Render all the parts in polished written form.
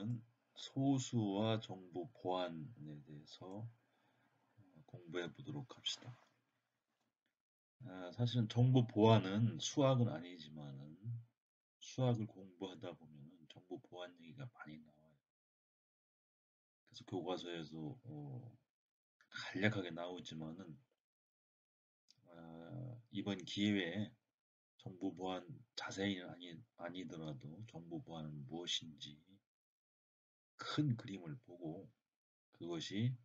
오늘은 소수와 정보 보안에 대해서 공부해 보도록 합시다. 사실은 정보 보안은 수학은 아니지만은 수학을 공부하다 보면 정보 보안 얘기가 많이 나와요. 그래서 교과서에서 간략하게 나오지만은 이번 기회에 정보 보안 자세히는 아니더라도 정보 보안은 무엇인지 큰 그림을 보고 그것이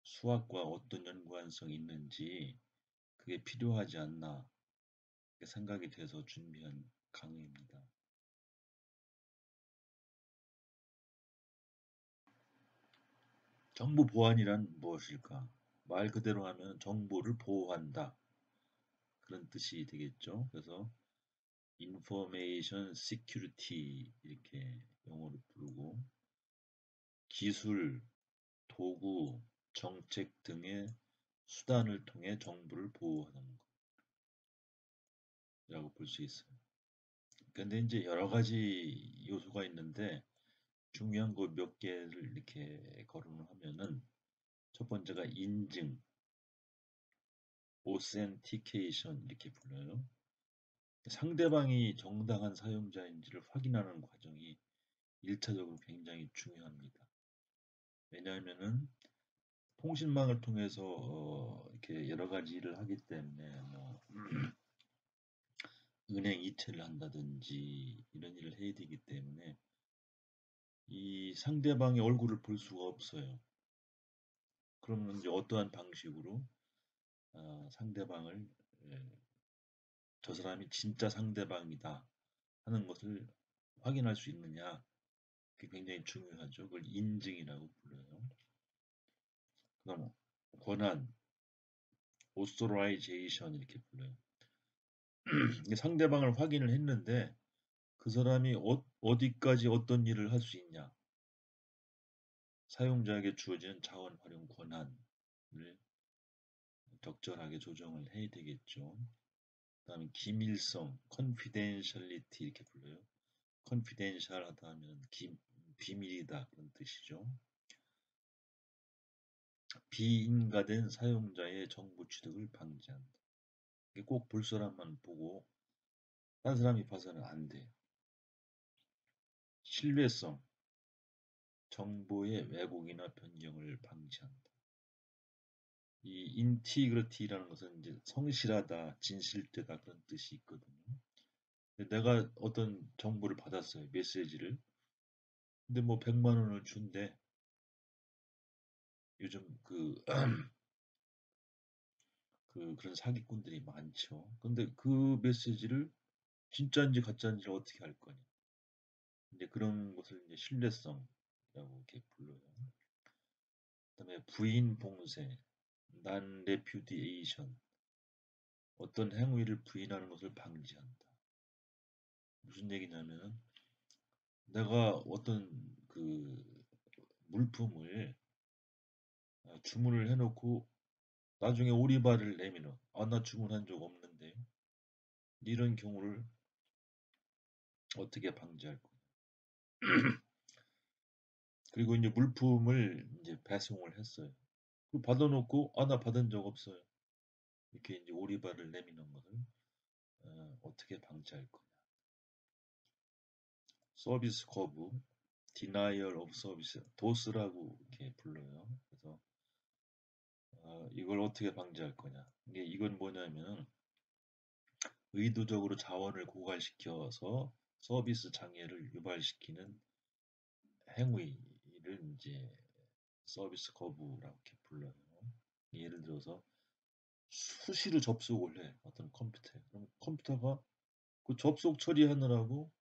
수학과 어떤 연관성이 있는지 그게 필요하지 않나 생각이 돼서 준비한 강의입니다. 정보 보안이란 무엇일까? 말 그대로 하면 정보를 보호한다. 그런 뜻이 되겠죠. 그래서 Information Security 이렇게 영어로 부르고 기술, 도구, 정책 등의 수단을 통해 정보를 보호하는 것이라고 볼 수 있어요. 근데 이제 여러 가지 요소가 있는데 중요한 거 몇 개를 이렇게 거론을 하면은 첫 번째가 인증, authentication 이렇게 불러요. 상대방이 정당한 사용자인지를 확인하는 과정이 1차적으로 굉장히 중요합니다. 왜냐하면은 통신망을 통해서 이렇게 여러 가지 일을 하기 때문에 뭐 은행 이체를 한다든지 이런 일을 해야 되기 때문에 이 상대방의 얼굴을 볼 수가 없어요. 그러면 이제 어떠한 방식으로 상대방을 저 사람이 진짜 상대방이다 하는 것을 확인할 수 있느냐 그게 굉장히 중요하죠. 그걸 인증이라고 불러요. 그다음 권한, authorization 이렇게 불러요. 상대방을 확인을 했는데 그 사람이 어디까지 어떤 일을 할 수 있냐 사용자에게 주어지는 자원 활용 권한을 적절하게 조정을 해야 되겠죠. 그다음에 기밀성, confidentiality 이렇게 불러요. confidential하다 하면 비밀이다 그런 뜻이죠. 비인가된 사용자의 정보 취득을 방지한다. 꼭 볼 사람만 보고 다른 사람이 봐서는 안 돼요. 신뢰성, 정보의 왜곡이나 변경을 방지한다. 이 인티그리티라는 것은 이제 성실하다, 진실되다 그런 뜻이 있거든요. 내가 어떤 정보를 받았어요. 메시지를. 근데 뭐 100만 원을 준대. 요즘 그런 사기꾼들이 많죠. 근데 그 메시지를 진짜인지 가짜인지 어떻게 할 거냐. 이제 그런 것을 이제 신뢰성이라고 이렇게 불러요. 그다음에 부인 봉쇄, non-repudiation, 어떤 행위를 부인하는 것을 방지한다. 무슨 얘기냐면 내가 어떤 그 물품을 주문을 해놓고 나중에 오리발을 내미는 나 주문한 적 없는데 이런 경우를 어떻게 방지할 거냐. 그리고 이제 물품을 이제 배송을 했어요. 그 받아놓고 나 받은 적 없어요. 이렇게 이제 오리발을 내미는 것을 어떻게 방지할 거냐. 서비스 거부, denial of service, 도스라고 이렇게 불러요. 그래서 이걸 어떻게 방지할 거냐. 이건 뭐냐면 의도적으로 자원을 고갈시켜서 서비스 장애를 유발시키는 행위를 이제 서비스 거부라고 이렇게 불러요. 예를 들어서 수시로 접속을 해 어떤 컴퓨터에. 그럼 컴퓨터가 그 접속 처리하느라고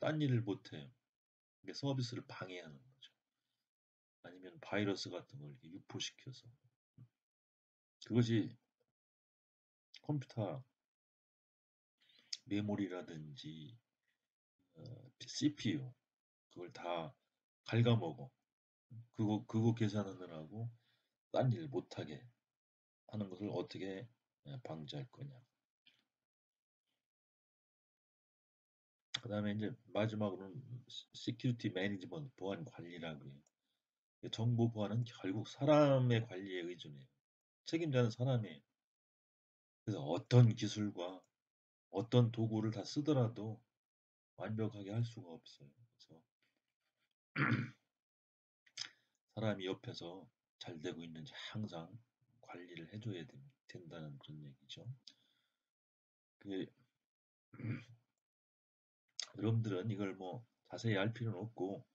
딴 일을 못해요. 서비스를 방해하는 거죠. 아니면 바이러스 같은 걸 이렇게 유포시켜서 그것이 컴퓨터 메모리라든지 CPU 그걸 다 갉아먹어. 그거 계산하느라고 딴 일 못하게 하는 것을 어떻게 방지할 거냐. 그 다음에 이제 마지막으로는 시큐리티 매니지먼트, 보안 관리라고 해요. 정보 보안은 결국 사람의 관리에 의존해요. 책임자는 사람이에요. 그래서 어떤 기술과 어떤 도구를 다 쓰더라도 완벽하게 할 수가 없어요. 그래서 사람이 옆에서 잘 되고 있는지 항상 관리를 해줘야 된다는 그런 얘기죠. 그, 여러분들은 이걸 뭐 자세히 알 필요는 없고,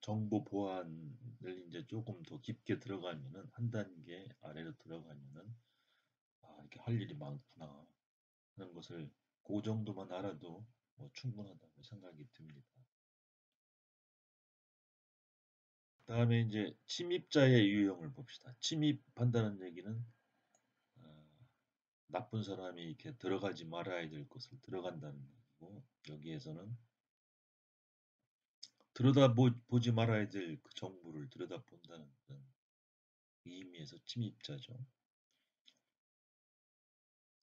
정보 보안을 이제 조금 더 깊게 들어가면은, 한 단계 아래로 들어가면은, 아, 이렇게 할 일이 많구나 하는 것을 그 정도만 알아도 뭐 충분하다고 생각이 듭니다. 그다음에 이제 침입자의 유형을 봅시다. 침입한다는 얘기는 나쁜 사람이 이렇게 들어가지 말아야 될 곳을 들어간다는 얘기고, 여기에서는 들여다보지 말아야 될 그 정보를 들여다본다는 그런 의미에서 침입자죠.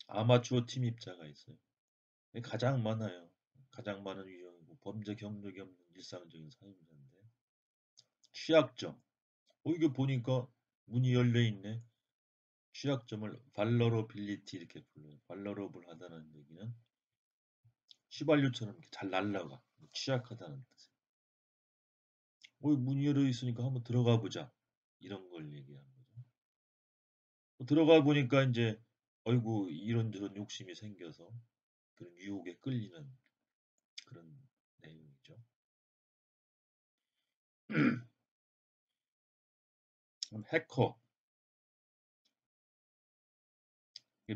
아마추어 침입자가 있어요. 가장 많아요. 가장 많은 유형이고 범죄 경력이 없는 일상적인 사용자인데, 취약점. 이게 보니까 문이 열려 있네. 취약점을 vulnerability 이렇게 불러요. vulnerable 하다는 얘기는 휘발유처럼 이렇게 잘 날아가. 취약하다는 뜻이에요. 문이 열려 있으니까 한번 들어가 보자. 이런 걸 얘기하는 거죠. 들어가 보니까 이제 어이구 이런저런 욕심이 생겨서 그런 유혹에 끌리는 그런 내용이죠. 그럼 해커.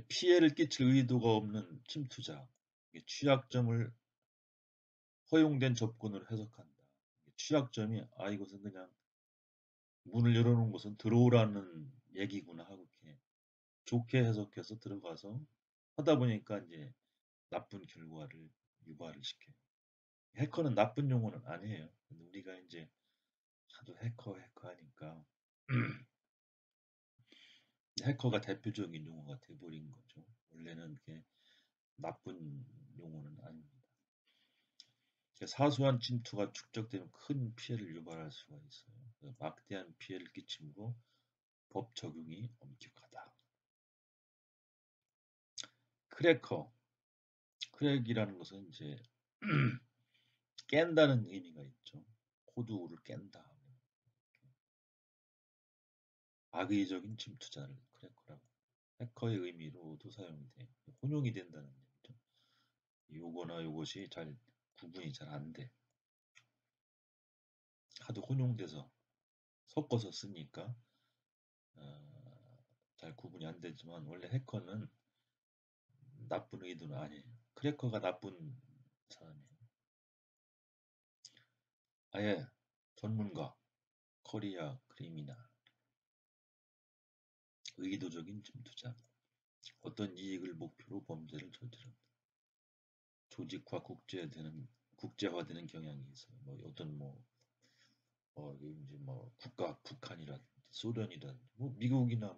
피해를 끼칠 의도가 없는 침투자. 취약점을 허용된 접근으로 해석한다. 취약점이 이것은 그냥 문을 열어놓은 것은 들어오라는 얘기구나 하고 이렇게 좋게 해석해서 들어가서 하다 보니까 이제 나쁜 결과를 유발을 시켜요. 해커는 나쁜 용어는 아니에요. 근데 우리가 이제 하도 해커 하니까 해커가 대표적인 용어가 돼버린 거죠. 원래는 그게 나쁜 용어는 아닙니다. 사소한 침투가 축적되면 큰 피해를 유발할 수가 있어요. 막대한 피해를 끼치므로 법 적용이 엄격하다. 크래커. 크랙이라는 것은 이제 깬다는 의미가 있죠. 코드를 깬다. 악의적인 침투자를 크래커라고. 해커의 의미로도 사용이 돼. 혼용이 된다는 얘기죠. 요거나 요것이 잘 구분이 잘 안 돼. 하도 혼용돼서 섞어서 쓰니까 잘 구분이 안 되지만 원래 해커는 나쁜 의도는 아니에요. 크래커가 나쁜 사람이에요. 아예 전문가, 커리어 크리미널, 의도적인 침투자, 어떤 이익을 목표로 범죄를 저지른다. 조직화 국제화되는 경향이 있어요. 뭐 어떤 이제 국가 북한이라든지 소련이라든지 미국이나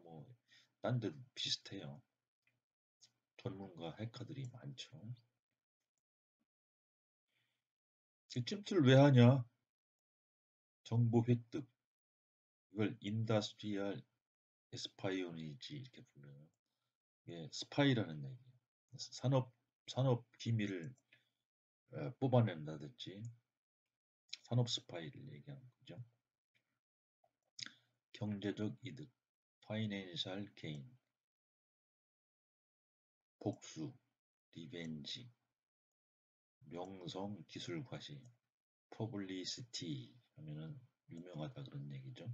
딴 데도 비슷해요. 전문가 해커들이 많죠. 침투를 왜 하냐? 정보 획득. 이걸 인더스트리얼 에스파이오니지 이렇게 불러요. 이게 스파이라는 얘기예요. 산업 기밀을 뽑아낸다든지 산업 스파이를 얘기하는 거죠. 경제적 이득, 파이낸셜 게인, 복수, 리벤지, 명성, 기술 과시, 퍼블리시티 하면은 유명하다 그런 얘기죠.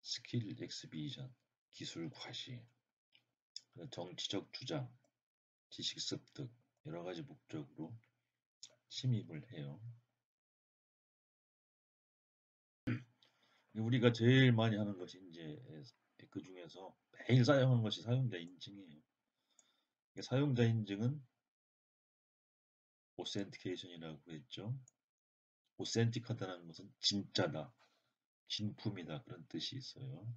스킬 엑스비전, 기술 과시, 정치적 주장, 지식 습득 여러 가지 목적으로 침입을 해요. 우리가 제일 많이 하는 것이 이제 그 중에서 매일 사용하는 것이 사용자 인증이에요. 사용자 인증은 오센티케이션이라고 했죠. 오센틱하다는 것은 진짜다, 진품이다 그런 뜻이 있어요.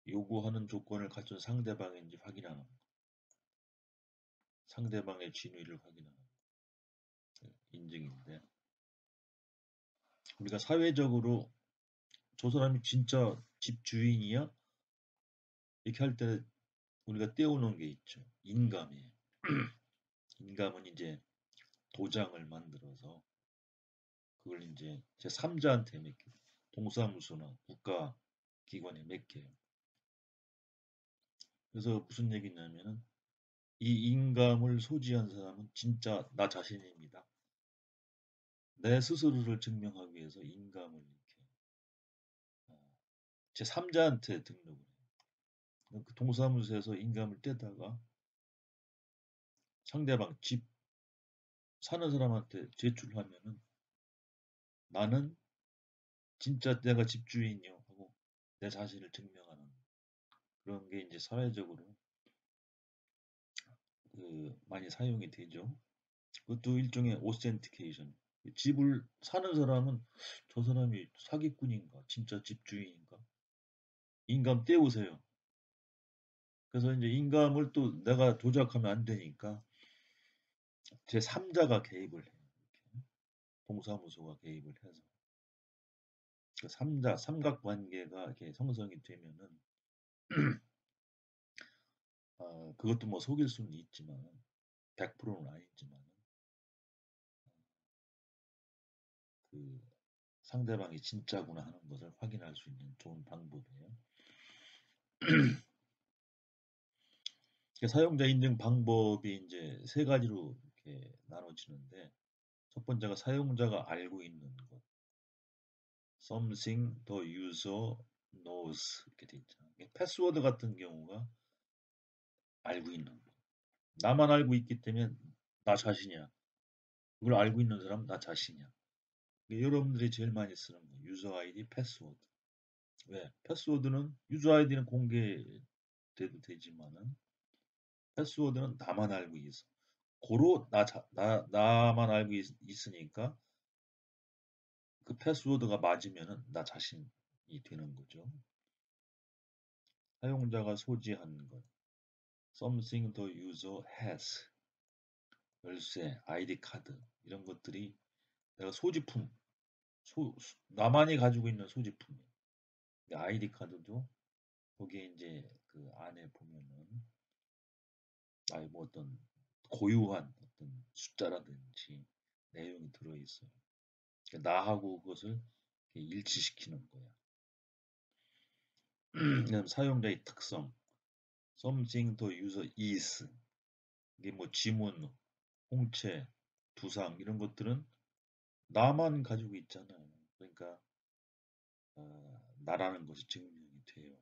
요구하는 조건을 갖춘 상대방인지 확인하는 것. 상대방의 진위를 확인하는 인증인데, 우리가 사회적으로 저 사람이 진짜 집 주인이야? 이렇게 할 때 우리가 떼어놓은 게 있죠. 인감이에요. 인감은 이제 도장을 만들어서 그걸 이제 제 3자한테 맡겨요. 동사무소나 국가기관에 맡겨요. 그래서 무슨 얘기냐면은 이 인감을 소지한 사람은 진짜 나 자신입니다. 내 스스로를 증명하기 위해서 인감을 이렇게 제 3자한테 등록을 해요. 그 동사무소에서 인감을 떼다가 상대방 집 사는 사람한테 제출하면은 나는 진짜 내가 집주인이요 하고 내 자신을 증명하는 그런 게 이제 사회적으로 많이 사용이 되죠. 그것도 일종의 오센티케이션. 집을 사는 사람은 저 사람이 사기꾼인가, 진짜 집주인인가? 인감 떼우세요. 그래서 이제 인감을 또 내가 조작하면 안 되니까 제 3자가 개입을 해요. 이렇게. 동사무소가 개입을 해서 그 3자, 삼각관계가 이렇게 형성이 되면은 그것도 뭐 속일 수는 있지만 100%는 아니지만 그 상대방이 진짜구나 하는 것을 확인할 수 있는 좋은 방법이에요. 사용자 인증 방법이 이제 세 가지로 이렇게 나눠지는데 첫 번째가 사용자가 알고 있는 것, something the user knows 이렇게 돼 있잖아요. 패스워드 같은 경우가 알고 있는 것. 나만 알고 있기 때문에 나 자신이야. 그걸 알고 있는 사람은 나 자신이야. 여러분들이 제일 많이 쓰는 거 유저 아이디, 패스워드. 왜? 패스워드는 유저 아이디는 공개돼도 되지만은 패스워드는 나만 알고 있어. 고로 나만 알고 있으니까 그 패스워드가 맞으면은 나 자신이 되는 거죠. 사용자가 소지한 것. Something the user has. 열쇠, 아이디 카드 이런 것들이 내가 소지품, 나만이 가지고 있는 소지품이에요. 아이디 카드도 거기에 이제 그 안에 보면은 나의 뭐 어떤 고유한 어떤 숫자라든지 내용이 들어있어요. 그러니까 나하고 그것을 일치시키는 거야. 그다음 사용자의 특성, something the user is. 이게 뭐 지문, 홍채, 두상 이런 것들은 나만 가지고 있잖아요. 그러니까 나라는 것이 증명이 돼요.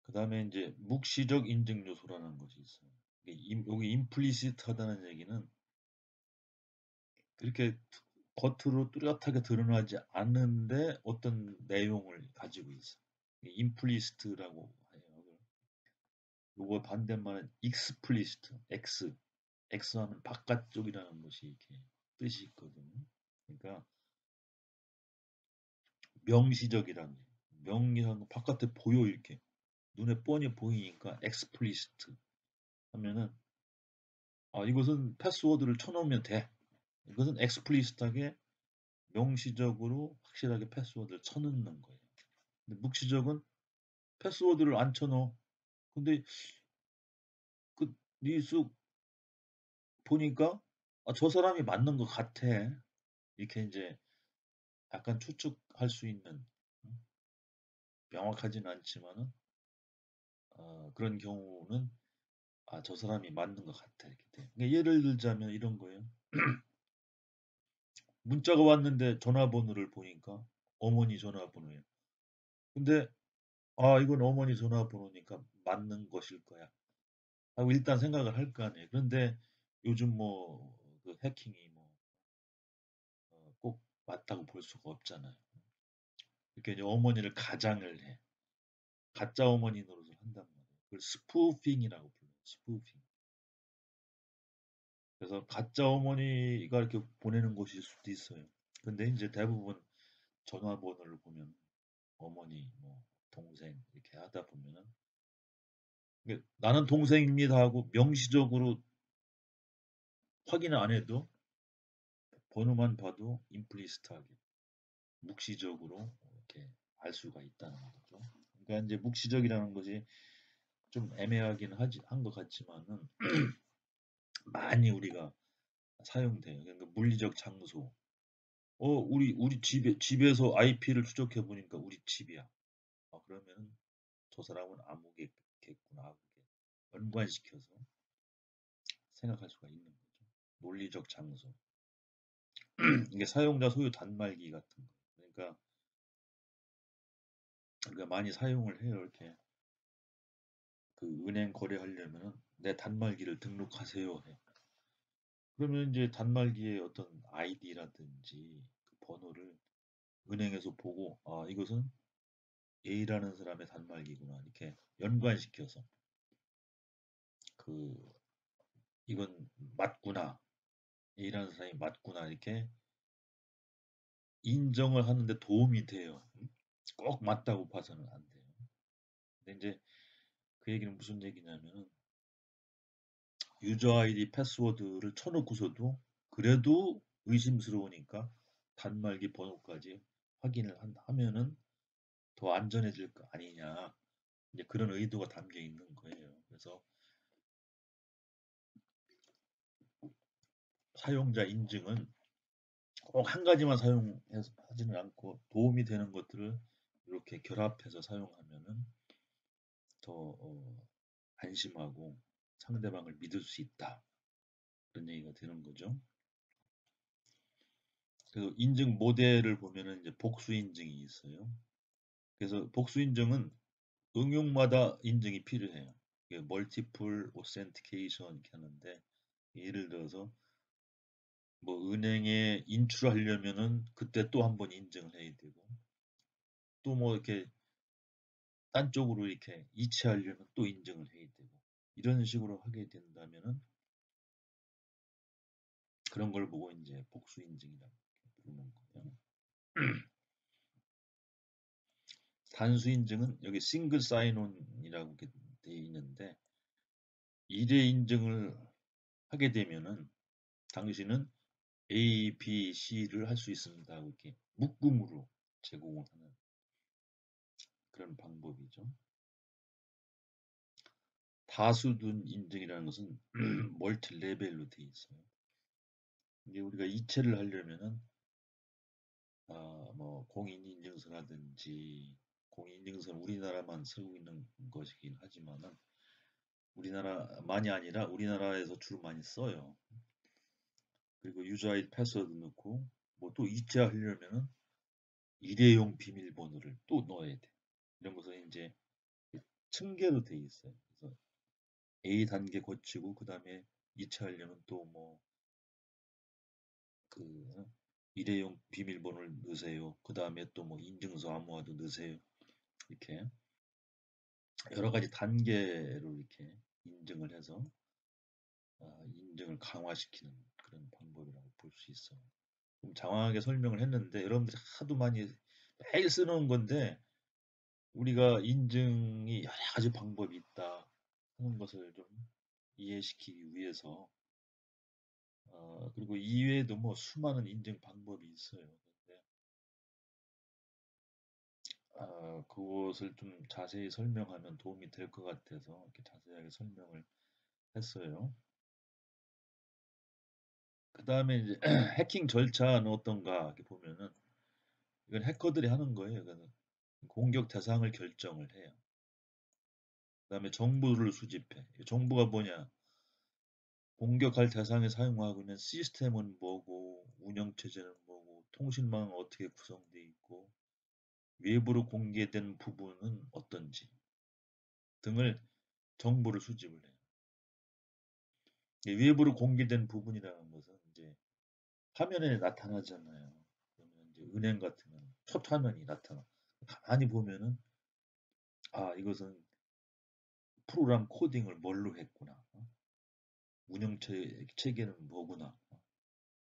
그 다음에 이제 묵시적 인증 요소라는 것이 있어요. 여기 임플리시트하다는 얘기는 그렇게 겉으로 뚜렷하게 드러나지 않는데 어떤 내용을 가지고 있어. 임플리시트라고 해요. 요거 반대말은 익스플리시트, X 하면 바깥쪽이라는 것이 이렇게 뜻이 있거든요. 그러니까 명시적이라는 명리한 거 바깥에 보여 이렇게 눈에 뻔히 보이니까 explicit 하면은 이것은 패스워드를 쳐놓으면 돼. 이것은 explicit하게 명시적으로 확실하게 패스워드를 쳐넣는 거예요. 근데 묵시적은 패스워드를 안 쳐넣어. 근데 그 뉴스 보니까 저 사람이 맞는 것 같아. 이렇게 이제 약간 추측할 수 있는 명확하지는 않지만은 그런 경우는 저 사람이 맞는 것 같아 이렇게 돼. 그러니까 예를 들자면 이런 거예요. 문자가 왔는데 전화번호를 보니까 어머니 전화번호예요. 근데 이건 어머니 전화번호니까 맞는 것일 거야. 하고 일단 생각을 할 거 아니에요. 그런데 요즘 그 해킹이 꼭 맞다고 볼 수가 없잖아요. 이렇게 이제 어머니를 가장을 해. 가짜 어머니 노릇을 한단 말이에요. 그걸 스푸핑이라고 불러요. 스푸핑. 그래서 가짜 어머니가 이렇게 보내는 것일 수도 있어요. 근데 이제 대부분 전화번호를 보면 어머니, 동생 이렇게 하다 보면은 나는 동생입니다 하고 명시적으로 확인을 안 해도 번호만 봐도 임플리시트하게 묵시적으로 이렇게 알 수가 있다는 거죠. 그러니까 이제 묵시적이라는 것이 좀 애매하긴 한 것 같지만은 많이 우리가 사용돼요. 그러니까 물리적 장소. 우리 집에서 IP를 추적해 보니까 우리 집이야. 그러면 저 사람은 아무개겠구나 하고 연관시켜서 생각할 수가 있는 거죠. 논리적 장소. 이게 사용자 소유 단말기 같은 거. 그러니까 우리가 많이 사용을 해요. 이렇게 그 은행 거래하려면 내 단말기를 등록하세요. 해. 그러면 이제 단말기에 어떤 아이디라든지 그 번호를 은행에서 보고 이것은 A라는 사람의 단말기구나 이렇게 연관시켜서 그 이건 맞구나 A라는 사람이 맞구나 이렇게 인정을 하는데 도움이 돼요. 꼭 맞다고 봐서는 안 돼요. 근데 이제 그 얘기는 무슨 얘기냐면은 유저 아이디 패스워드를 쳐놓고서도 그래도 의심스러우니까 단말기 번호까지 확인을 하면은 더 안전해질 거 아니냐. 이제 그런 의도가 담겨 있는 거예요. 그래서 사용자 인증은 꼭 한 가지만 사용해서 하지는 않고 도움이 되는 것들을 이렇게 결합해서 사용하면은 더 안심하고 상대방을 믿을 수 있다. 그런 얘기가 되는 거죠. 그래서 인증 모델을 보면은 이제 복수 인증이 있어요. 그래서 복수 인증은 응용마다 인증이 필요해요. 이게 멀티플 오센티케이션 이렇게 하는데 예를 들어서 뭐 은행에 인출하려면은 그때 또 한 번 인증을 해야 되고 또 뭐 이렇게 딴 쪽으로 이렇게 이체하려면 또 인증을 해야 되고 이런 식으로 하게 된다면은 그런 걸 보고 이제 복수 인증이라고 부르는 거예요. 단수 인증은 여기 싱글 사인온이라고 돼 있는데 1회 인증을 하게 되면은 당신은 A, B, C를 할 수 있습니다 하고 이렇게 묶음으로 제공을 하는 그런 방법이죠. 다수둔 인증이라는 것은 멀티 레벨로 돼 있어요. 이게 우리가 이체를 하려면은 뭐 공인인증서라든지 공인인증서는 우리나라만 쓰고 있는 것이긴 하지만은 우리나라만이 아니라 우리나라에서 주로 많이 써요. 그리고 유저 아이디 패스워드 넣고 뭐 또 이체하려면은 일회용 비밀번호를 또 넣어야 돼. 이런 것은 이제 층계로 돼 있어요. 그래서 A 단계 거치고 그 다음에 이체하려면 또 뭐 그 일회용 비밀번호를 넣으세요. 그 다음에 또 뭐 인증서 암호화도 넣으세요. 이렇게 여러 가지 단계로 이렇게 인증을 해서 인증을 강화시키는 그런 방법이라고 볼 수 있어요. 좀 장황하게 설명을 했는데 여러분들이 하도 많이 매일 쓰는 건데 우리가 인증이 여러 가지 방법이 있다 하는 것을 좀 이해시키기 위해서 그리고 이외에도 뭐 수많은 인증 방법이 있어요. 근데 그것을 좀 자세히 설명하면 도움이 될 것 같아서 이렇게 자세하게 설명을 했어요. 그 다음에 이제 해킹 절차는 어떤가 이렇게 보면은 이건 해커들이 하는 거예요. 이거는 공격 대상을 결정을 해요. 그 다음에 정보를 수집해. 정보가 뭐냐? 공격할 대상에 사용하고 있는 시스템은 뭐고, 운영체제는 뭐고, 통신망은 어떻게 구성되어 있고, 외부로 공개된 부분은 어떤지 등을 정보를 수집을 해요. 외부로 공개된 부분이라는 것은 이제 화면에 나타나잖아요. 그러면 이제 은행 같은 경우는 첫 화면이 나타나. 가만히 보면은 이것은 프로그램 코딩을 뭘로 했구나. 체계는 뭐구나.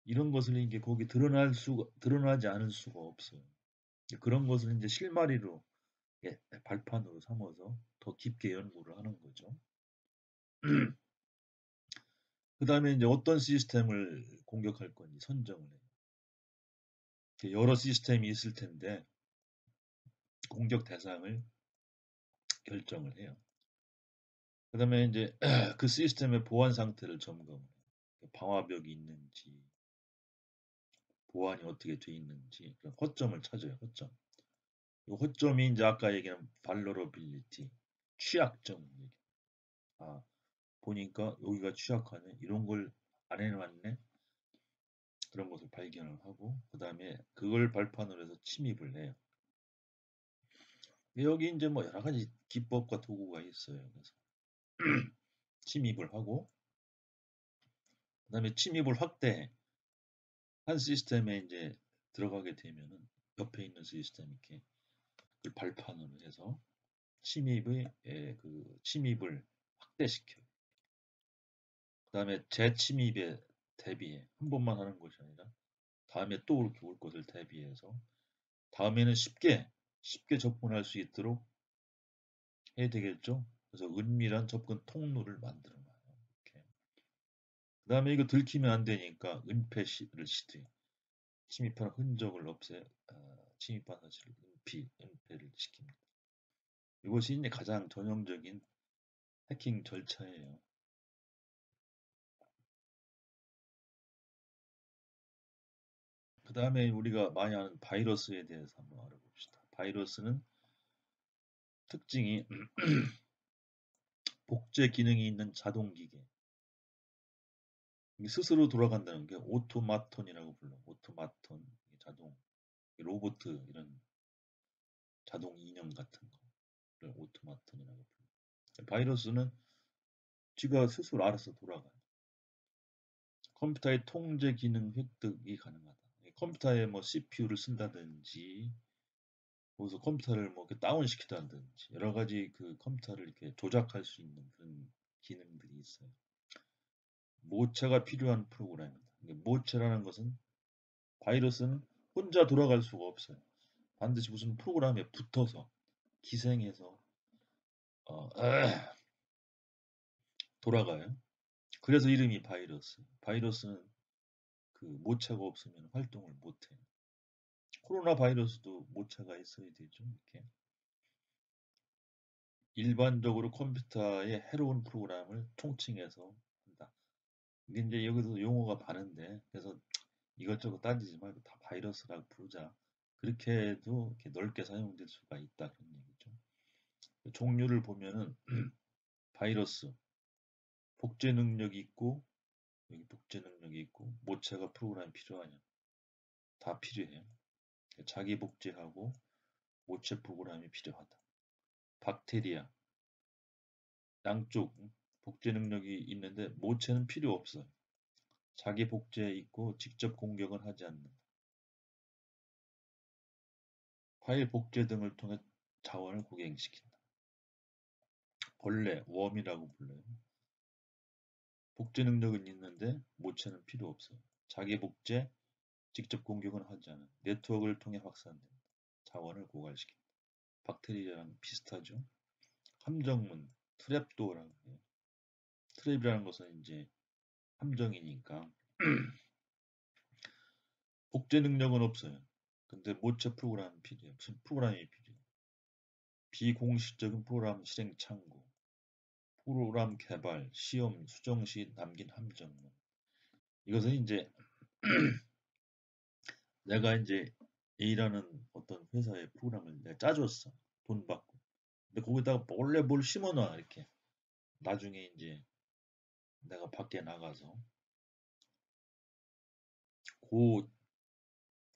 이런 것을 이게 거기 드러나지 않을 수가 없어요. 그런 것을 이제 실마리로 예, 발판으로 삼아서 더 깊게 연구를 하는 거죠. 그 다음에 이제 어떤 시스템을 공격할 건지 선정을 해요. 여러 시스템이 있을 텐데 공격 대상을 결정을 해요. 그 다음에 이제 그 시스템의 보안 상태를 점검을 해요. 방화벽이 있는지, 보안이 어떻게 돼 있는지, 그런 허점을 찾아요. 허점. 이 허점이 이제 아까 얘기한 vulnerability, 취약점. 아, 보니까 여기가 취약하네. 이런 걸 안 해놨네. 그런 것을 발견을 하고, 그 다음에 그걸 발판으로 해서 침입을 해요. 여기 이제 뭐 여러 가지 기법과 도구가 있어요. 그래서 침입을 하고, 그 다음에 침입을 확대해. 한 시스템에 이제 들어가게 되면은 옆에 있는 시스템 이렇게 그 발판으로 해서 침입을 확대시켜요. 그 다음에 재침입에 대비해. 한 번만 하는 것이 아니라 다음에 또 이렇게 올 것을 대비해서 다음에는 쉽게 접근할 수 있도록 해야 되겠죠. 그래서 은밀한 접근 통로를 만들어 놔요. 이렇게. 그 다음에 이거 들키면 안 되니까 은폐를 시도해. 침입한 흔적을 없애 침입한 사실을 은폐를 시킵니다. 이것이 이제 가장 전형적인 해킹 절차예요. 그 다음에 우리가 많이 아는 바이러스에 대해서 한번 알아봅시다. 바이러스는 특징이 복제 기능이 있는 자동 기계. 스스로 돌아간다는 게 오토마톤이라고 불러. 오토마톤, 자동, 로봇 이런 자동 인형 같은 거를 오토마톤이라고 불러. 바이러스는 지가 스스로 알아서 돌아가요. 컴퓨터의 통제 기능 획득이 가능하다. 컴퓨터에 뭐 CPU를 쓴다든지, 거기서 컴퓨터를 뭐 이렇게 다운시키다든지, 여러 가지 그 컴퓨터를 이렇게 조작할 수 있는 그런 기능들이 있어요. 모체가 필요한 프로그램입니다. 모체라는 것은 바이러스는 혼자 돌아갈 수가 없어요. 반드시 무슨 프로그램에 붙어서 기생해서 어, 돌아가요. 그래서 이름이 바이러스. 바이러스는 그 모체가 없으면 활동을 못해요. 코로나 바이러스도 모체가 있어야 되죠. 이렇게 일반적으로 컴퓨터의 해로운 프로그램을 통칭해서 한다. 이게 이제 여기서 용어가 많은데 그래서 이것저것 따지지 말고 다 바이러스라고 부르자. 그렇게 해도 이렇게 넓게 사용될 수가 있다 그런 얘기죠. 종류를 보면은 바이러스, 복제 능력이 있고 여기 복제 능력이 있고 모체가 프로그램이 필요하냐? 다 필요해요. 자기 복제하고 모체 프로그램이 필요하다. 박테리아, 양쪽 복제 능력이 있는데 모체는 필요 없어요. 자기 복제에 있고 직접 공격은 하지 않는다. 파일 복제 등을 통해 자원을 고갱시킨다. 벌레, 웜이라고 불러요. 복제 능력은 있는데 모체는 필요 없어요. 자기 복제, 직접 공격은 하지 않은 네트워크를 통해 확산된다. 자원을 고갈시킨다. 박테리아랑 비슷하죠. 함정문, 트랩도어라고 해요. 트랩이라는 것은 이제 함정이니까 복제 능력은 없어요. 근데 모체 프로그램이 필요해요. 무슨 프로그램이 필요해요. 비공식적인 프로그램 실행 창구, 프로그램 개발, 시험, 수정 시 남긴 함정문. 이것은 이제 내가 이제 A라는 어떤 회사의 프로그램을 내가 짜줬어. 돈 받고. 근데 거기다가 몰래 뭘 심어놔 이렇게. 나중에 이제 내가 밖에 나가서 그,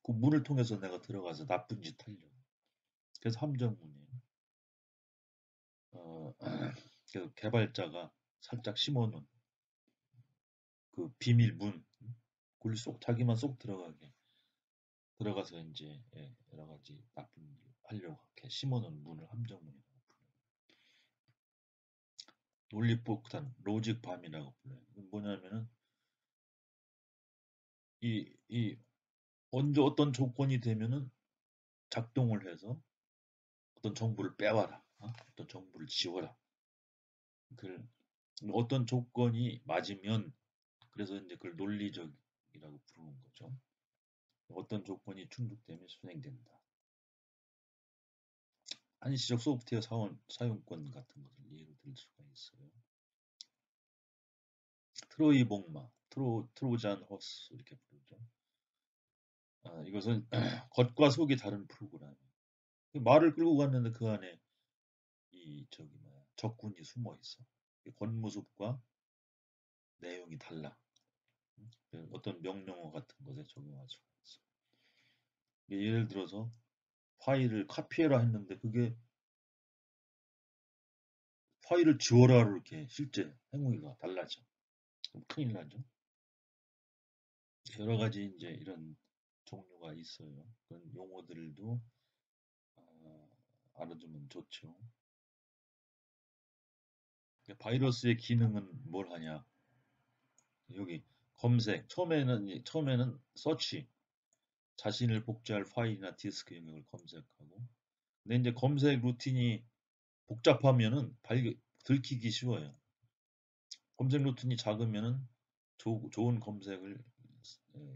그 문을 통해서 내가 들어가서 나쁜 짓 하려고. 그래서 함정문이에요. 그래서 개발자가 살짝 심어놓은 그 비밀 문, 그걸 쏙 자기만 쏙 들어가게 들어가서 이제 여러 가지 나쁜 일 하려고 이렇게 심어놓은 문을 함정문이라고 불러요. 논리폭탄, 로직 밤이라고 불러요. 이건 뭐냐면은 이 언제 어떤 조건이 되면은 작동을 해서 어떤 정보를 빼와라, 어떤 정보를 지워라. 그 어떤 조건이 맞으면 그래서 이제 그걸 논리적이라고 부르는 거죠. 어떤 조건이 충족되면 수행된다. 한시적 소프트웨어 사용권 같은 것을 예로 들 수가 있어요. 트로이 복마, 트로잔 호스 이렇게 부르죠. 이것은 겉과 속이 다른 프로그램. 말을 끌고 갔는데 그 안에 이 저기 뭐야 적군이 숨어 있어. 겉모습과 내용이 달라. 어떤 명령어 같은 것에 적용할 수가 있어. 예를 들어서 파일을 카피해라 했는데 그게 파일을 지워라로 이렇게 실제 행위가 달라져. 그럼 큰일 나죠. 여러 가지 이제 이런 종류가 있어요. 그런 용어들도 알아두면 좋죠. 바이러스의 기능은 뭘 하냐? 여기 검색. 처음에는 서치. 자신을 복제할 파일이나 디스크 영역을 검색하고. 근데 이제 검색 루틴이 복잡하면은 들키기 쉬워요. 검색 루틴이 작으면은 좋은 검색을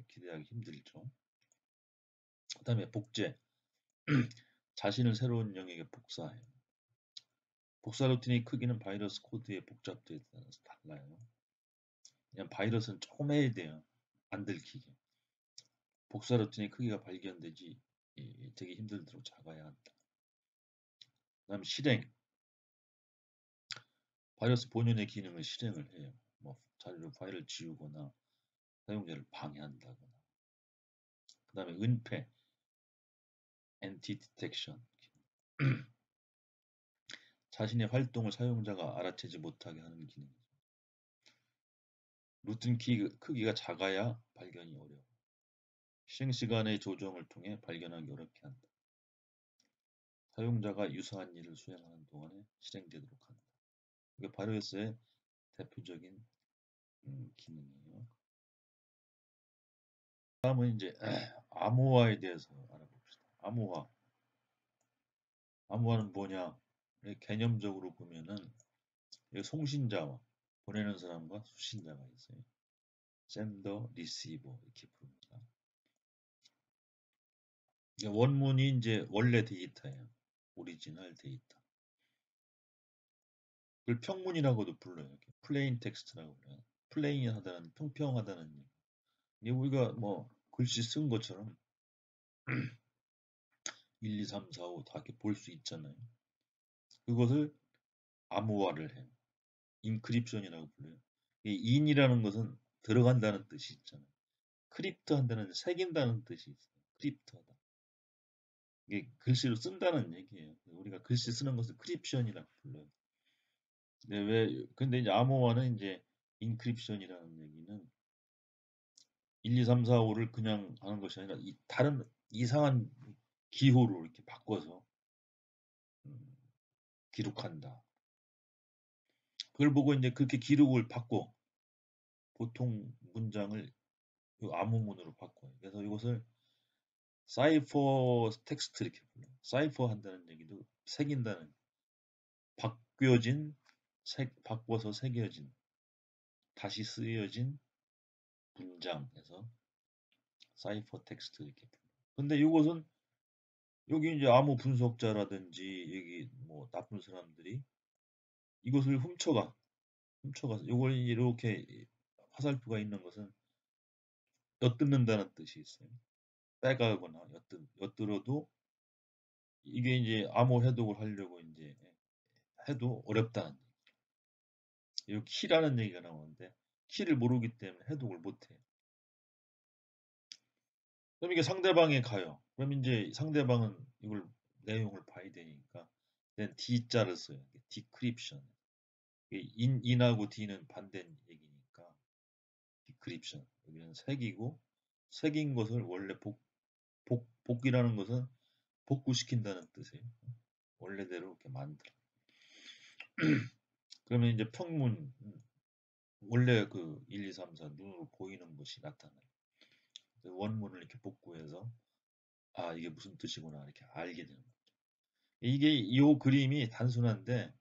기대하기 힘들죠. 그다음에 복제. 자신을 새로운 영역에 복사해요. 복사 루틴의 크기는 바이러스 코드의 복잡도에 따라서 달라요. 그냥 바이러스는 조금 해야 돼요. 안 들키게. 복사 루틴의 크기가 발견되지 되게 힘들도록 작아야 한다. 그다음 실행. 바이러스 본연의 기능을 실행을 해요. 뭐 자료를 파일을 지우거나 사용자를 방해한다거나. 그다음에 은폐. anti-detection. 자신의 활동을 사용자가 알아채지 못하게 하는 기능. 루틴 크기가 작아야 발견이 어려워. 실행 시간의 조정을 통해 발견하기 어렵게 한다. 사용자가 유사한 일을 수행하는 동안에 실행되도록 한다. 이게 바이러스의 대표적인 기능이에요. 다음은 이제 암호화에 대해서 알아봅시다. 암호화는 뭐냐? 개념적으로 보면은 송신자와 보내는 사람과 수신자가 있어요. 샌더, 리시버 이렇게 부릅니다. 원문이 이제 원래 데이터예요. 오리지널 데이터. 그걸 평문이라고도 불러요. 플레인 텍스트라고 불러요. 플레인하다는 평평하다는 얘기. 이게 우리가 뭐 글씨 쓴 것처럼 1, 2, 3, 4, 5 다 이렇게 볼 수 있잖아요. 그것을 암호화를 해요. 인크립션이라고 불러요. 이 인이라는 것은 들어간다는 뜻이 있잖아요. 크립트 한다는 새긴다는 뜻이 있어요. 크립트하다. 이게 글씨로 쓴다는 얘기예요. 우리가 글씨 쓰는 것을 크립션이라고 불러요. 근데 이제 암호화는 이제 인크립션이라는 얘기는 1, 2, 3, 4, 5를 그냥 하는 것이 아니라 다른 이상한 기호로 이렇게 바꿔서 기록한다. 그걸 보고 이제 그렇게 기록을 바꿔 보통 문장을 암호문으로 바꿔요. 그래서 이것을 사이퍼 텍스트 이렇게 불러요. 사이퍼 한다는 얘기도 새긴다는 바꿔서 새겨진 다시 쓰여진 문장에서 사이퍼 텍스트 이렇게 불러요. 근데 이것은 여기 이제 암호 분석자라든지 여기 뭐 나쁜 사람들이 이것을 훔쳐가서 이걸 이렇게 화살표가 있는 것은 엿듣는다는 뜻이 있어요. 빼가거나 엿들어도 이게 이제 암호 해독을 하려고 이제 해도 어렵다는 얘기죠. 이 키라는 얘기가 나오는데 키를 모르기 때문에 해독을 못해요. 그럼 이게 상대방에 가요. 그럼 이제 상대방은 이걸 내용을 봐야 되니까 D자를 써요. 디크립션. 인하고 D는 반대인 얘기니까 디크립션. 여기는 색이고 색인 것을 원래 복이라는 것은 복구시킨다는 뜻이에요. 원래대로 이렇게 만들어. 그러면 이제 평문 원래 그 1, 2, 3, 4 눈으로 보이는 것이 나타나요. 원문을 이렇게 복구해서 이게 무슨 뜻이구나 이렇게 알게 되는 거죠. 이게 이 그림이 단순한데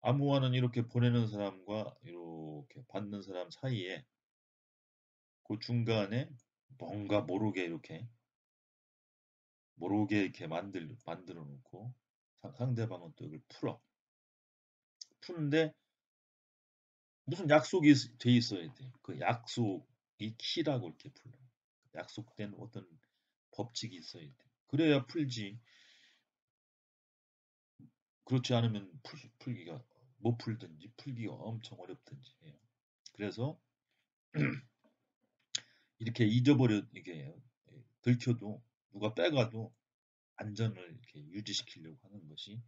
암호화는 이렇게 보내는 사람과 이렇게 받는 사람 사이에 그 중간에 뭔가 모르게 이렇게 만들어 놓고 상대방은 또 이걸 푸는데 무슨 약속이 돼 있어야 돼. 그 약속이 키라고 이렇게 불러. 약속된 어떤 법칙이 있어야 돼. 그래야 풀지. 그렇지 않으면 풀기가 못 풀든지 풀기가 엄청 어렵든지 해요. 그래서 이렇게 이게 들켜도 누가 빼가도 안전을 이렇게 유지시키려고 하는 것이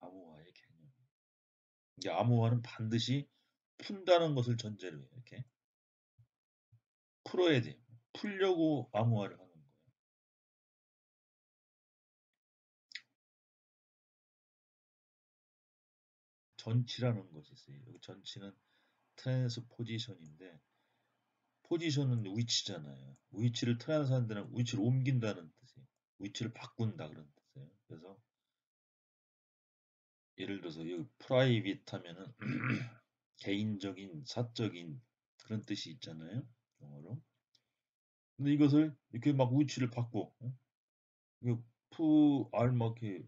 암호화의 개념. 이게 암호화는 반드시 푼다는 것을 전제로 해요. 이렇게 풀어야 돼요. 풀려고 암호화를 하는 거예요. 전치라는 것이 있어요. 여기 전치는 트랜스포지션인데 포지션은 위치잖아요. 위치를 트랜스한다는 위치를 옮긴다는 뜻이에요. 위치를 바꾼다 그런 뜻이에요. 그래서 예를 들어서 여기 프라이빗 하면은 개인적인, 사적인 그런 뜻이 있잖아요. 영어로. 근데 이것을 이렇게 막 위치를 바꿔. 이거 막 이렇게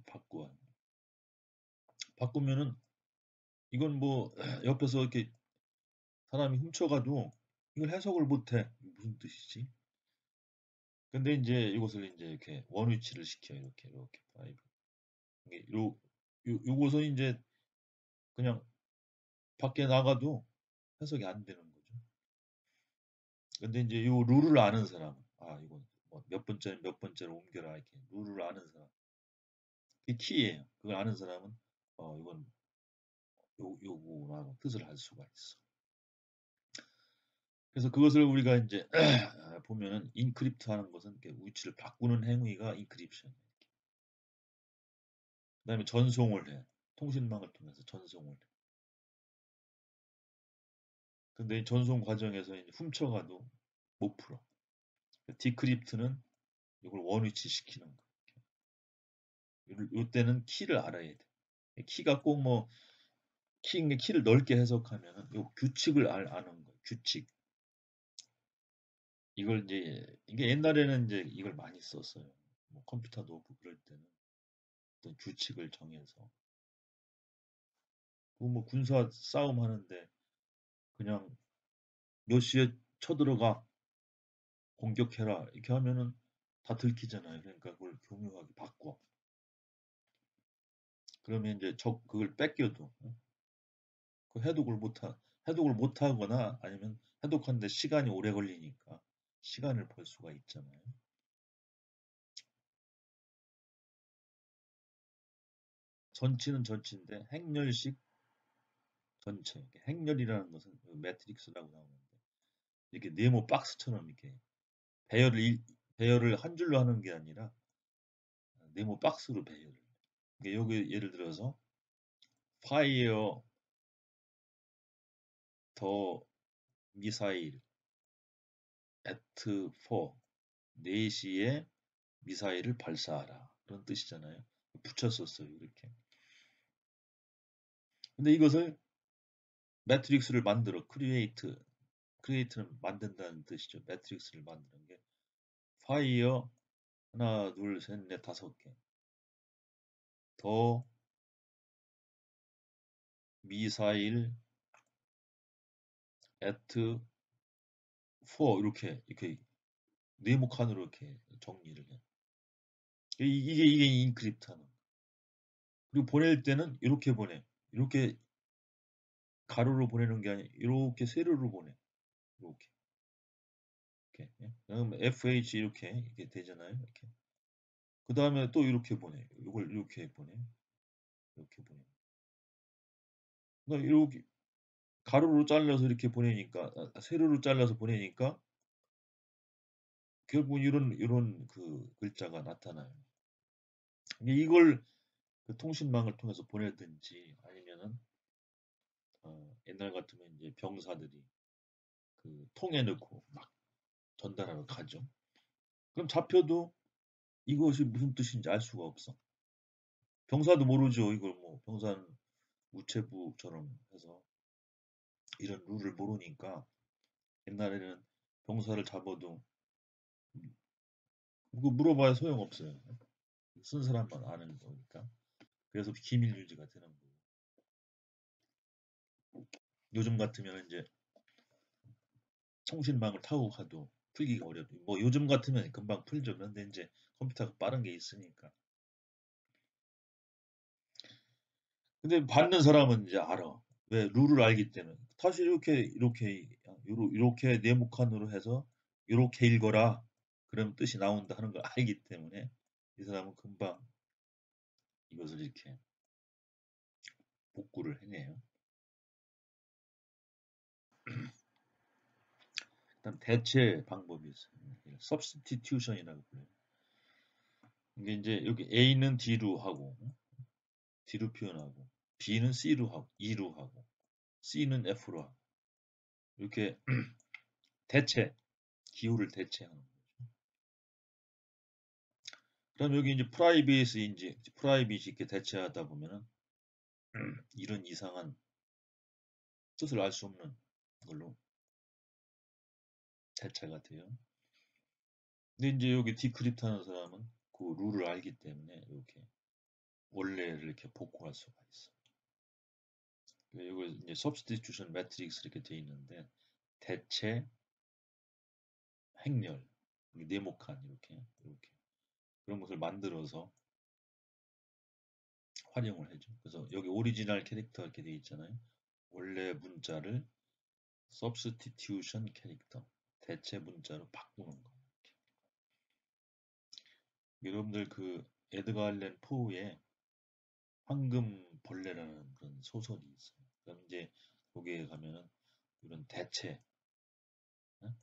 바꾸면은 이건 뭐 옆에서 이렇게 사람이 훔쳐가도 이걸 해석을 못해. 무슨 뜻이지? 근데 이제 이것을 이제 이렇게 원위치를 시켜 이렇게 프라이빗. 이게 요것은 이제 그냥 밖에 나가도 해석이 안 되는 거죠. 근데 이제 요 룰을 아는 사람, 이건 몇 번째로 옮겨라 이렇게 룰을 아는 사람, 그게 키예요. 그걸 아는 사람은 이건 요거라고 뜻을 할 수가 있어. 그래서 그것을 우리가 이제 보면은 인크립트 하는 것은 이렇게 위치를 바꾸는 행위가 인크립션. 그다음에 전송을 해. 통신망을 통해서 전송을 해. 근데 이 전송 과정에서 이제 훔쳐가도 못 풀어. 디크립트는 이걸 원위치 시키는 거. 요때는 키를 알아야 돼. 키가 꼭 뭐 키를 넓게 해석하면은 요 규칙을 아는 거예요. 규칙. 이걸 이제 이게 옛날에는 이제 이걸 많이 썼어요. 뭐 컴퓨터도 없고 그럴 때는 어떤 규칙을 정해서 그뭐 군사 싸움 하는데 그냥 몇 시에 쳐들어가 공격해라 이렇게 하면은 다 들키잖아요. 그러니까 그걸 교묘하게 바꿔. 그러면 이제 적 그걸 뺏겨도 그 해독을 못 하거나 아니면 해독하는데 시간이 오래 걸리니까 시간을 벌 수가 있잖아요. 전치는 전치인데 행렬식 전체. 행렬이라는 것은 그 매트릭스라고 나오는데 이렇게 네모 박스처럼 이렇게 배열을 한 줄로 하는 게 아니라 네모 박스로 배열을. 그러니까 여기 예를 들어서 fire the missile at 4 4시에 미사일을 발사하라 그런 뜻이잖아요. 붙였었어요 이렇게. 근데 이것을 매트릭스를 만들어 크리에이트는 만든다는 뜻이죠. 매트릭스를 만드는 게 fire 하나 둘 셋 넷 다섯 개 더 미사일 at 4 이렇게 네모칸으로 이렇게 정리를 해. 이게 인크립트하는. 그리고 보낼 때는 이렇게 보내. 이렇게 가로로 보내는 게 아니라 이렇게 세로로 보내. 이렇게. 이렇게. 예? 그다음에 FH 이렇게 되잖아요. 이렇게. 그 다음에 또 이렇게 보내. 이걸 이렇게 보내. 이렇게 보내. 그러니까 이렇게 가로로 잘라서 이렇게 보내니까 세로로 잘라서 보내니까 결국 이런 그 글자가 나타나요. 이걸 그 통신망을 통해서 보내든지 아니면은 옛날 같으면 이제 병사들이 그 통에 넣고 막 전달하러 가죠. 그럼 잡혀도 이것이 무슨 뜻인지 알 수가 없어. 병사도 모르죠. 이걸 뭐 병사는 우체부처럼 해서 이런 룰을 모르니까 옛날에는 병사를 잡아도 그거 물어봐야 소용없어요. 쓴 사람만 아는 거니까. 그래서 기밀 유지가 되는 거고. 요즘 같으면 이제 통신망을 타고 가도 풀기가 어렵고, 뭐 요즘 같으면 금방 풀죠. 그런데 이제 컴퓨터가 빠른 게 있으니까. 근데 받는 사람은 이제 알아. 왜? 룰을 알기 때문에. 사실 이렇게 네모칸으로 해서 이렇게 읽어라. 그럼 뜻이 나온다 하는 걸 알기 때문에 이 사람은 금방 이것을 이렇게 복구를 해내요. 그다음 대체 방법이 있어요. substitution이라고 불러요. 이게 이제 여기 A는 D로 하고 D로 표현하고 B는 C로 하고 E로 하고 C는 F로 하고 이렇게 대체 기호를 대체하는 거죠. 그럼 여기 이제 프라이빗이 이렇게 대체하다 보면은 이런 이상한 뜻을 알 수 없는 걸로 대체가 돼요. 근데 이제 여기 디크립트 하는 사람은 그 룰을 알기 때문에 이렇게 원래를 이렇게 복구할 수가 있어. 이거 이제 substitution matrix 이렇게 돼 있는데 대체, 행렬, 네모칸 이렇게 그런 것을 만들어서 활용을 해줘. 그래서 여기 오리지널 캐릭터 이렇게 돼 있잖아요. 원래 문자를 substitution 캐릭터, 대체 문자로 바꾸는 거. 여러분들 그 에드가 알렌 포의 황금 벌레라는 그런 소설이 있어요. 그럼 이제 거기에 가면은 이런 어?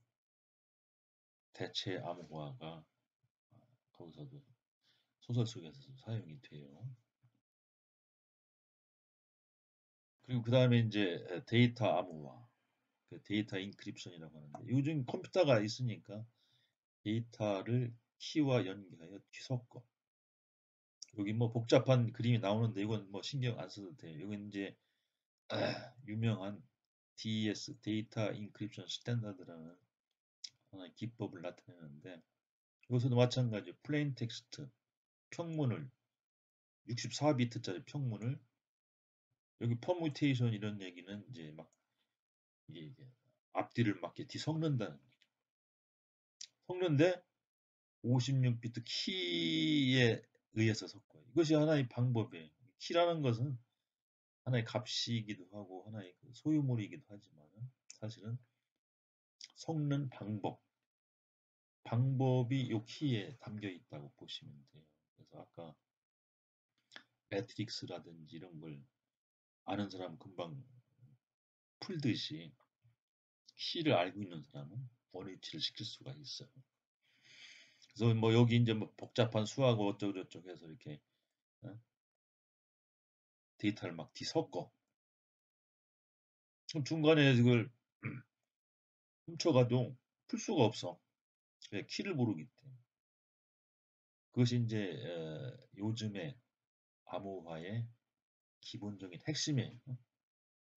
대체 암호화가 거기서도 소설 속에서 사용이 돼요. 그리고 그 다음에 이제 데이터 암호화, 그 데이터 인크립션이라고 하는데 요즘 컴퓨터가 있으니까 데이터를 키와 연계하여 뒤섞어. 여기 뭐 복잡한 그림이 나오는데 이건 뭐 신경 안 써도 돼요. 이건 이제 유명한 DES 데이터 인크립션 스탠다드라는 하나의 기법을 나타내는데 이것도 마찬가지로 플레인 텍스트 평문을 64비트짜리 평문을 여기 퍼뮤테이션 이런 얘기는 이제 막 이게 앞뒤를 막 이렇게 뒤섞는다는 거죠. 섞는데 56비트 키에 의해서 섞어요. 이것이 하나의 방법이에요. 키라는 것은 하나의 값이기도 하고 하나의 그 소유물이기도 하지만 사실은 섞는 방법이 요 키에 담겨 있다고 보시면 돼요. 그래서 아까 매트릭스라든지 이런 걸 아는 사람 금방 풀듯이 키를 알고 있는 사람은 원위치를 시킬 수가 있어요. 그래서 뭐 여기 이제 뭐 복잡한 수하고 어쩌고저쩌고 해서 이렇게 어? 데이터를 막 뒤섞어. 그럼 중간에 이걸 훔쳐가도 풀 수가 없어. 왜? 키를 모르기 때문에. 그것이 이제 요즘의 암호화의 기본적인 핵심이에요.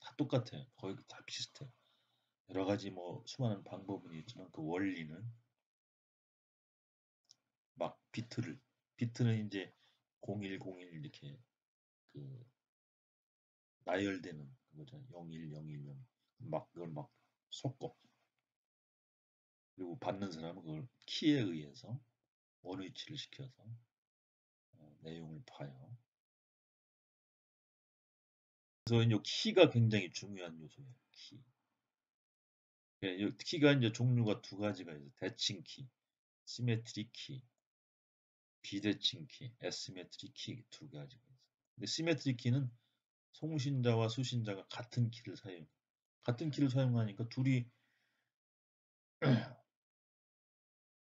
다 똑같아요. 거의 다 비슷해. 여러 가지 뭐 수많은 방법은 있지만 그 원리는 막 비트는 이제 0101 이렇게 그 나열되는 거잖아요. 01010 막 그걸 막 섞어. 그리고 받는 사람은 그걸 키에 의해서 원위치를 시켜서 내용을 봐요. 그래서 이 키가 굉장히 중요한 요소예요. 키. 예, 키가 이제 종류가 두 가지가 있어요. 대칭 키, 시메트릭 키, 비대칭 키, 애시메트릭 키 두 가지가 있어요. 근데 시메트릭 키는 송신자와 수신자가 같은 키를 사용하니까 둘이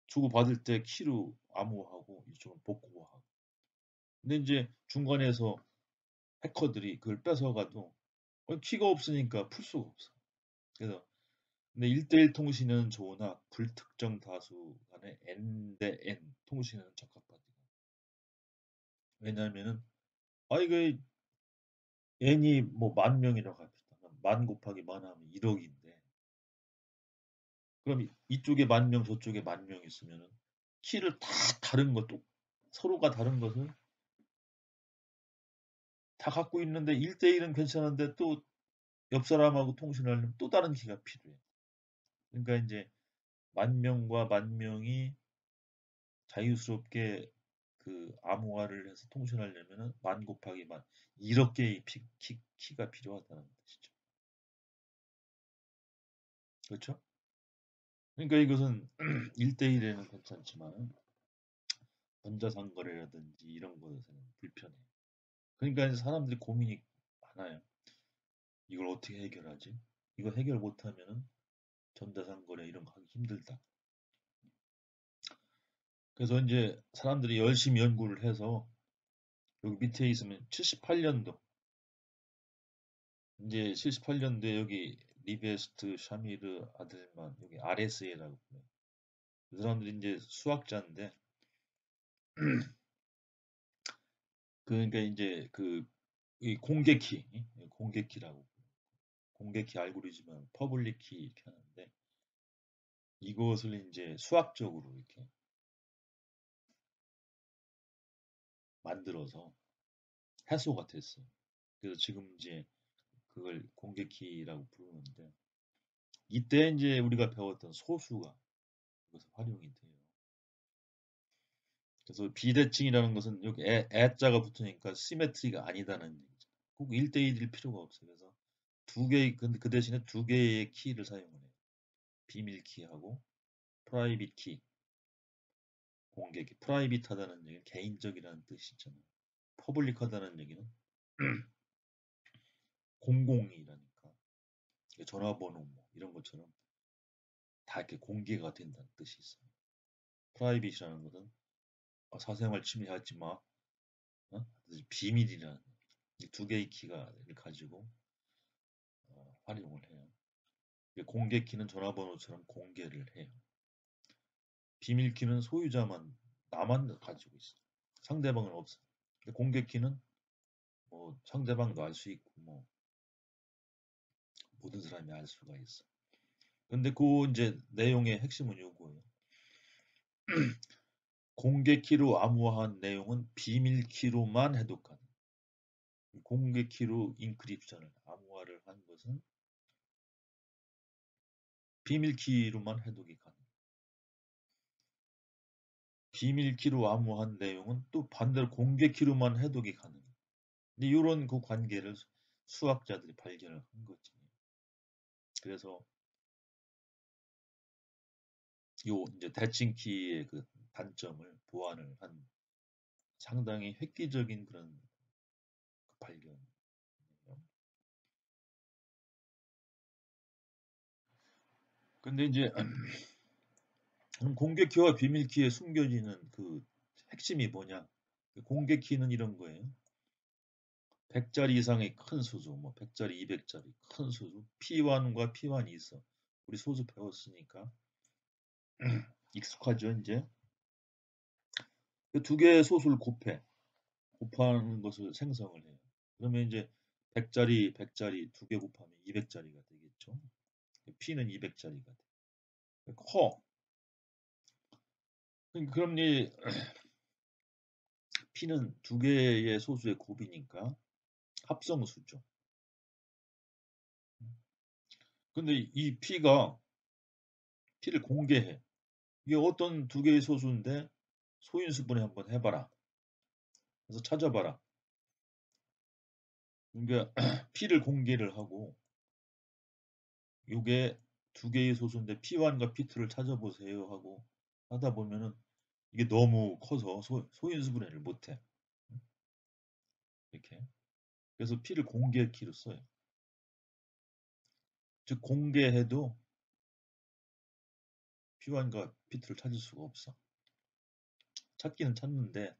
주고받을 때 키로 암호하고 이쪽은 복구하고. 근데 이제 중간에서 해커들이 그걸 뺏어가도 키가 없으니까 풀 수가 없어. 그래서 근데 1대1 통신은 좋으나 불특정 다수 간의 n 대 n 통신은 적합하지. 왜냐하면은 이게 n이 뭐 10,000명이라고 합시다. 만 곱하기 만 하면 1억인데 그럼 이쪽에 10,000명 저쪽에 10,000명 있으면은 키를 다 다른 것 서로가 다른 것을 다 갖고 있는데 1대1은 괜찮은데 또 옆 사람하고 통신하려면 또 다른 키가 필요해. 그러니까 이제 10,000명과 10,000명이 자유스럽게 그 암호화를 해서 통신하려면은 만 곱하기 만 1억 개의 키가 필요하다는 뜻이죠. 그렇죠? 그러니까 이것은 1대1에는 괜찮지만 전자상거래라든지 이런 것에서는 불편해. 그러니까 이제 사람들이 고민이 많아요. 이걸 어떻게 해결하지? 이거 해결 못하면은 전자상거래 이런 거 하기 힘들다. 그래서 이제 사람들이 열심히 연구를 해서 여기 밑에 있으면 78년도 이제 78년도에 여기 리베스트 샤미르 아들만 여기 RSA라고 불러요. 그 사람들이 이제 수학자인데 그러니까 이제 이 공개키라고 공개키 알고리즘은 퍼블릭 키 이렇게 하는데 이것을 이제 수학적으로 이렇게 만들어서 해소가 됐어요. 그래서 지금 이제 그걸 공개키라고 부르는데 이때 이제 우리가 배웠던 소수가 여기서 활용이 돼요. 그래서 비대칭이라는 것은 여기 자가 붙으니까 시메트리가 아니다는 얘기죠. 꼭 1대1일 필요가 없어요. 그래서 근데 그 대신에 두 개의 키를 사용을 해요. 비밀 키하고 프라이빗 키, 공개 키. 프라이빗하다는 얘기는 개인적이라는 뜻이 있잖아요. 퍼블릭하다는 얘기는 공공이라니까. 전화번호 뭐 이런 것처럼 다 이렇게 공개가 된다는 뜻이 있어요. 프라이빗이라는 것은 사생활 침해하지 마. 어? 비밀이라는 이 두 개의 키가 가지고 활용을 해요. 공개 키는 전화번호처럼 공개를 해요. 비밀 키는 소유자만 나만 가지고 있어. 상대방은 없어. 공개 키는 뭐 상대방도 알 수 있고 뭐 모든 사람이 알 수가 있어. 근데 그 이제 내용의 핵심은 요거예요. 공개 키로 암호화한 내용은 비밀 키로만 해독하는. 공개 키로 인크립션을 암호화를 한 것은 비밀 키로만 해독이 가능. 비밀 키로 암호화한 내용은 또 반대로 공개 키로만 해독이 가능. 근데 이런 그 관계를 수학자들이 발견을 한 거지. 그래서 요 이제 대칭키의 그 단점을 보완을 한 상당히 획기적인 그런 발견이에요. 근데 이제 그럼 공개 키와 비밀 키에 숨겨지는 그 핵심이 뭐냐? 공개 키는 이런 거예요. 100자리 이상의 큰 수수, 뭐 100자리, 200자리 큰 수수, P1과 P1이 있어. 우리 소수 배웠으니까 익숙하죠, 이제. 그 두 개의 소수를 곱하는 것을 생성을 해요. 그러면 이제 100자리, 100자리 두 개 곱하면 200자리가 되겠죠. P는 200자리가 돼. 커. 그럼 이 P는 두 개의 소수의 곱이니까 합성수죠. 근데 이 P를 공개해. 이게 어떤 두 개의 소수인데 소인수분해 한번 해봐라. 그래서 찾아봐라. 그러니까 P를 공개를 하고 이게 두 개의 소수인데 P1과 P2를 찾아보세요 하고 하다 보면은 이게 너무 커서 소인수분해를 못해. 이렇게. 그래서 P를 공개 키로 써요. 즉 공개해도 P1과 P2를 찾을 수가 없어. 찾기는 찾는데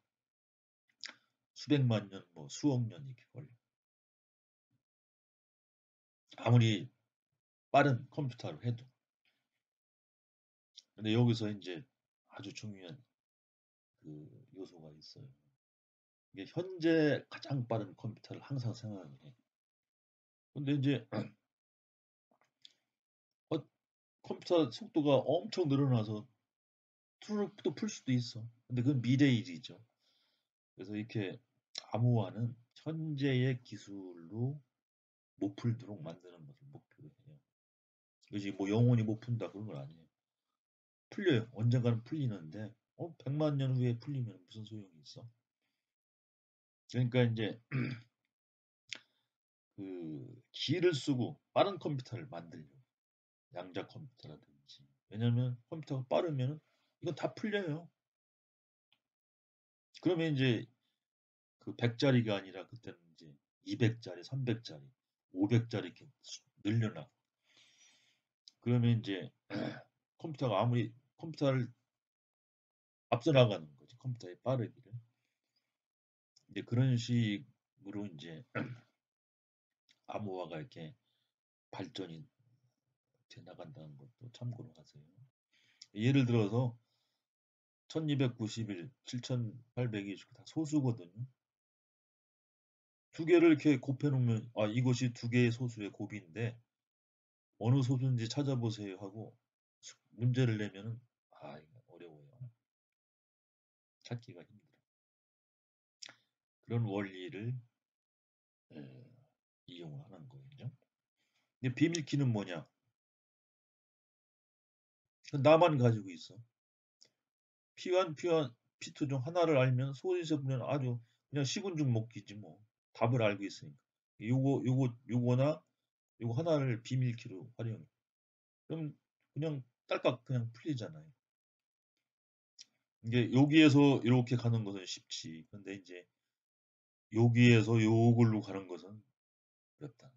수백만 년, 뭐 수억 년 이렇게 걸려. 아무리 빠른 컴퓨터로 해도. 근데 여기서 이제 아주 중요한 그 요소가 있어요. 이게 현재 가장 빠른 컴퓨터를 항상 생각을 해. 근데 이제 어, 컴퓨터 속도가 엄청 늘어나서 또 풀 수도 있어. 근데 그건 미래 일이죠. 그래서 이렇게 암호화는 현재의 기술로 못 풀도록 만드는 것을 목표로 해요. 그지 뭐 영원히 못 푼다 그런 건 아니에요. 풀려요. 언젠가는 풀리는데 100만 년 후에 풀리면 무슨 소용이 있어? 그러니까 이제 그 기를 쓰고 빠른 컴퓨터를 만들려고 양자 컴퓨터라든지 왜냐면 컴퓨터가 빠르면 이건 다 풀려요. 그러면 이제 그 100짜리가 아니라 그때는 이제 200짜리, 300짜리, 500짜리 이렇게 늘려나. 그러면 이제 컴퓨터가 아무리 컴퓨터를 앞서 나가는 거지. 컴퓨터의 빠르기를. 이제 그런 식으로 이제 암호화가 이렇게 발전이 돼 나간다는 것도 참고로 하세요. 예를 들어서 1291, 7820 다 소수거든요. 두 개를 이렇게 곱해 놓으면 아 이것이 두 개의 소수의 곱인데 어느 소수인지 찾아보세요 하고 문제를 내면은 아 이거 어려워요. 찾기가 힘들어. 그런 원리를 이용을 하는 거예요. 근데 비밀키는 뭐냐? 나만 가지고 있어. P1, P1, P2 중 하나를 알면 소리에서 보면 아주 그냥 식은 죽 먹기지 뭐. 답을 알고 있으니까. 요거나 요거 하나를 비밀키로 활용해. 그럼 그냥 딸깍 그냥 풀리잖아요. 이게 여기에서 이렇게 가는 것은 쉽지. 근데 이제 여기에서 요걸로 가는 것은 어렵다.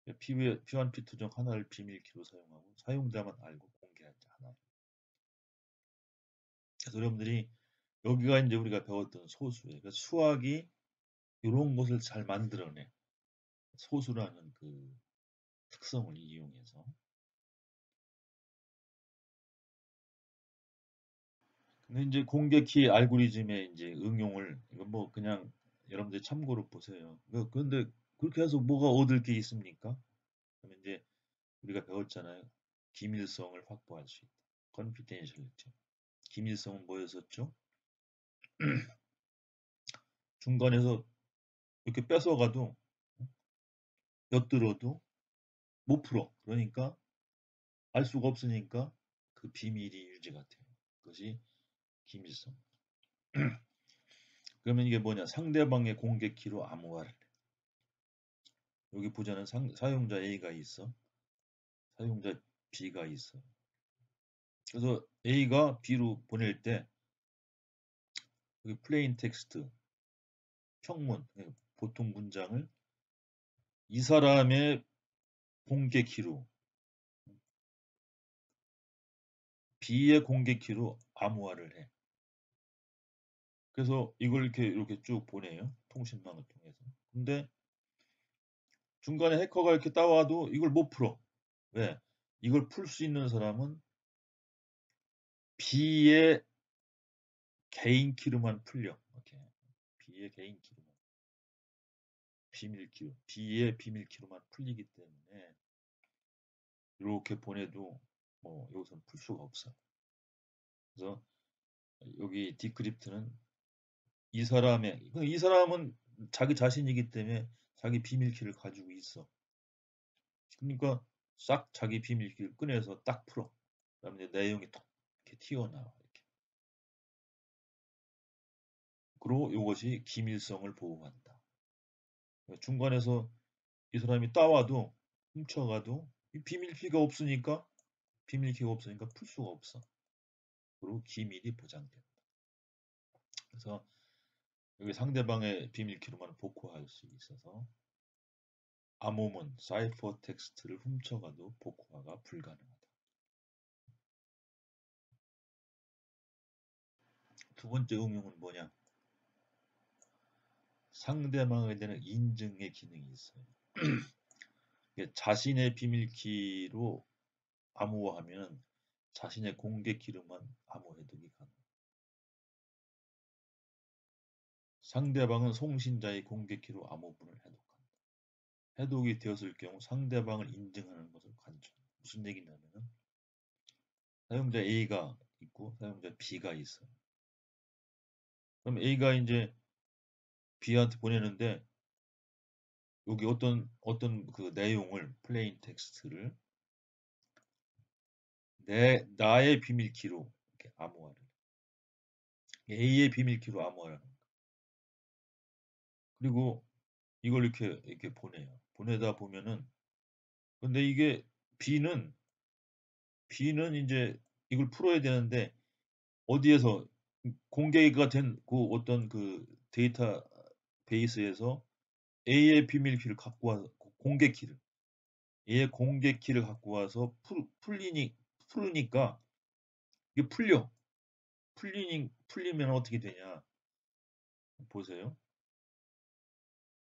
P1, P2 중 하나를 비밀키로 사용하고 사용자만 알고 공개하지 않아요. 그래서 여러분들이 여기가 이제 우리가 배웠던 소수예요. 그러니까 수학이 이런 것을 잘 만들어내. 소수라는 그 특성을 이용해서. 근데 이제 공개키 알고리즘의 이제 응용을 이건 뭐 그냥 여러분들 참고로 보세요. 그런데 그렇게 해서 뭐가 얻을 게 있습니까? 그러면 이제 우리가 배웠잖아요. 기밀성을 확보할 수 있다. confidentiality. 기밀성은 뭐였었죠? 중간에서 이렇게 뺏어가도 엿들어도 못 풀어. 그러니까 알 수가 없으니까 그 비밀이 유지가 돼요. 그것이 기밀성. 그러면 이게 뭐냐? 상대방의 공개키로 암호화를 해. 여기 보자는 사용자 A가 있어. 사용자 B가 있어. 그래서 A가 B로 보낼 때 여기 플레인 텍스트, 평문, 보통 문장을 이 사람의 공개키로 B의 공개키로 암호화를 해. 그래서 이걸 이렇게 쭉 보내요. 통신망을 통해서. 근데 중간에 해커가 이렇게 따와도 이걸 못 풀어. 왜? 이걸 풀 수 있는 사람은 B의 개인 키로만 풀려. 이렇게. B의 개인 키로만. 비밀 키로. B의 비밀 키로만 풀리기 때문에 이렇게 보내도 뭐 여기서는 풀 수가 없어. 그래서 여기 디크립트는 이 사람은 자기 자신이기 때문에 자기 비밀 키를 가지고 있어. 그러니까 싹 자기 비밀 키를 꺼내서 딱 풀어. 그다음에 내용이 톡 이렇게 튀어나와. 이렇게. 그리고 이것이 기밀성을 보호한다. 중간에서 이 사람이 따와도 훔쳐가도 비밀키가 없으니까 풀 수가 없어. 그리고 기밀이 보장된다. 그래서 여기 상대방의 비밀키로만 복구할 수 있어서 암호문, 사이퍼 텍스트를 훔쳐가도 복구가 불가능하다. 두 번째 응용은 뭐냐? 상대방에 대한 인증의 기능이 있어요. 자신의 비밀키로 암호화하면 자신의 공개키로만 암호해두기 가능. 상대방은 송신자의 공개키로 암호문을 해독한다. 해독이 되었을 경우 상대방을 인증하는 것을 간주한다. 무슨 얘기냐면은 사용자 A가 있고 사용자 B가 있어요. 그럼 A가 이제 B한테 보내는데 여기 어떤 그 내용을 플레인 텍스트를 나의 비밀키로 이렇게 암호화를 A의 비밀키로 암호화를 하는 거예요. 그리고 이걸 이렇게 보내요. 보내다 보면은 근데 이게 B는 이제 이걸 풀어야 되는데 어디에서 공개가 된 그 어떤 그 데이터 베이스에서 A의 비밀키를 갖고 와서 공개 키를 A의 공개 키를 갖고 와서 풀으니까 이게 풀리면 어떻게 되냐 보세요.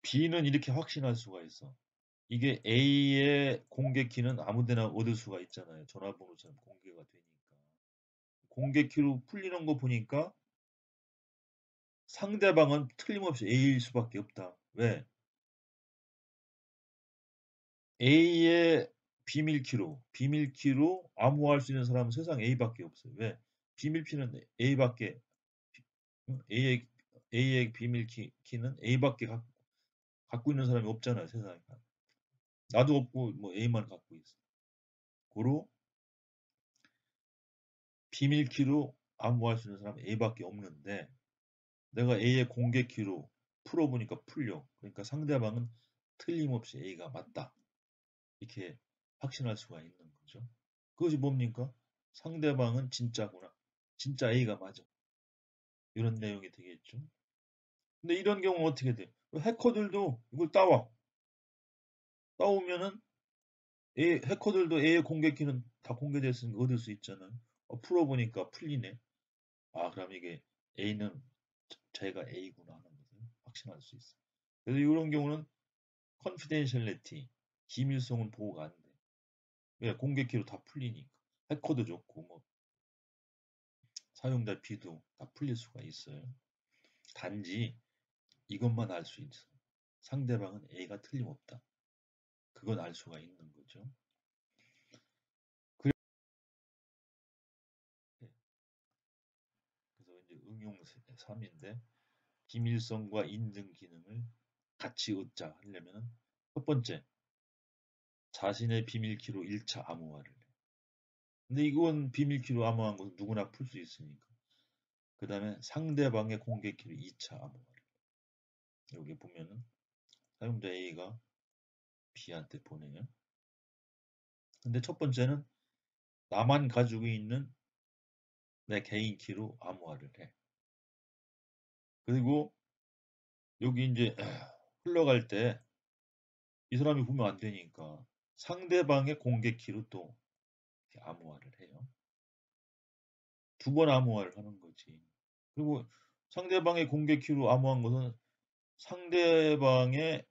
B는 이렇게 확신할 수가 있어. 이게 A의 공개 키는 아무데나 얻을 수가 있잖아요. 전화번호처럼 공개가 되니까. 공개 키로 풀리는 거 보니까 상대방은 틀림없이 A일 수밖에 없다. 왜? A의 비밀키로 암호화할 수 있는 사람은 세상 A밖에 없어요. 왜? 비밀키는 A밖에 A의 비밀키는 A밖에 갖고 있는 사람이 없잖아요. 세상에. 나도 없고 뭐 A만 갖고 있어. 고로 비밀키로 암호화할 수 있는 사람은 A밖에 없는데 내가 A의 공개키로 풀어보니까 풀려. 그러니까 상대방은 틀림없이 A가 맞다. 이렇게 확신할 수가 있는 거죠. 그것이 뭡니까? 상대방은 진짜구나. 진짜 A가 맞아. 이런 내용이 되겠죠. 근데 이런 경우는 어떻게 돼? 해커들도 이걸 따오면은 해커들도 A의 공개키는 다 공개됐으니까 얻을 수 있잖아요. 풀어보니까 풀리네. 아, 그럼 이게 A는 자기가 A구나 하는 것을 확신할 수 있어. 그래서 이런 경우는 confidentiality, 기밀성은 보호가 안 돼. 왜? 공개키로 다 풀리니까. 해커도 좋고 뭐 사용자 B도 다 풀릴 수가 있어요. 단지 이것만 알 수 있어. 상대방은 A가 틀림없다. 그건 알 수가 있는 거죠. 그래서 이제 응용 3인데 기밀성과 인증 기능을 같이 얻자 하려면 첫 번째, 자신의 비밀키로 1차 암호화를 해. 근데 이건 비밀키로 암호한 것은 누구나 풀 수 있으니까. 그 다음에 상대방의 공개키로 2차 암호화를 해. 여기 보면은 사용자 A가 B한테 보내요. 근데 첫 번째는 나만 가지고 있는 내 개인 키로 암호화를 해. 그리고 여기 이제 흘러갈 때 이 사람이 보면 안 되니까 상대방의 공개 키로 또 암호화를 해요. 두 번 암호화를 하는 거지. 그리고 상대방의 공개 키로 암호한 것은 상대방의